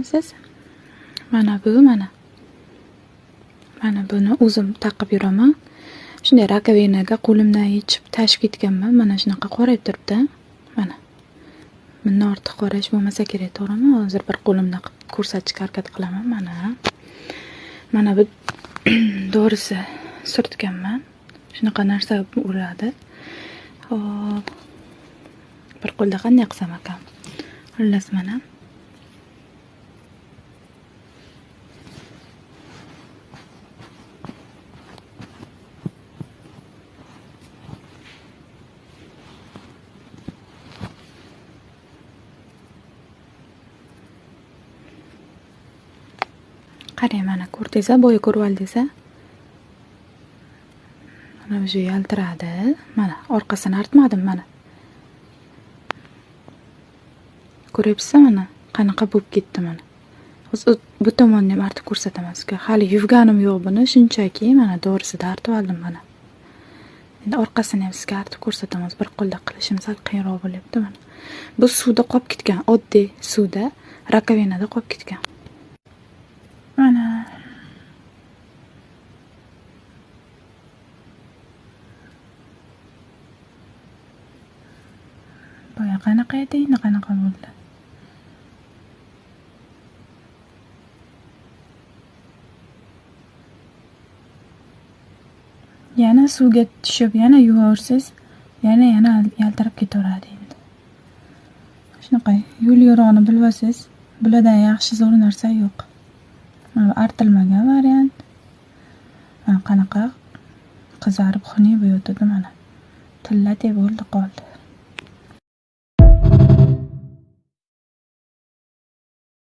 Siz mana buni o'zim taqib yuraman. Shunday rakovinaga qo'limdan yechib tashib ketganman. Mana shunaqa qorayib turibdi. Mana. Bundan ortiq qorash bo'lmasa kerak, to'g'rimi? Hozir bir qo'limdan qilib ko'rsatishga harakat qilaman. Mana bu dorisi surtganman. Shunaqa narsa uradi. Hop. Bir qo'lda qanday qilsam ekan? Xullas mana. Qarang, mana ko'rdingizmi? Bo'yi ko'rib oldingizmi? Mana bu yaltiradi. Mana orqasini artmadim mana. Ko'ryapsizmi mana? Qanaqa bo'lib ketdi mana. Hozir bu tomonni ham artib ko'rsataman sizga. Hali yuvganim yo'q buni, shunchaki mana dorisida artib oldim mana. Endi orqasini ham sizga artib ko'rsataman. Bir qo'lda qilishim sal qiyinroq bo'lyapti mana. Bu suvda qolib ketgan, oddiy suvda, rakovinada qolib ketgan. Mana boya qanaqa edi, endi qanaqa bo'ldi? Yana suvga tushib, yana yuvorsiz, yana yaltirab ketaveradi endi. Shunaqa yo'l-yo'rog'ini bilasiz, bulardan yaxshi zo'r narsa yo'q. Mana artilmagan variant. Mana qanaqa qizarib xunuk bo'yotdi mana. Tilladek bo'ldi qoldi.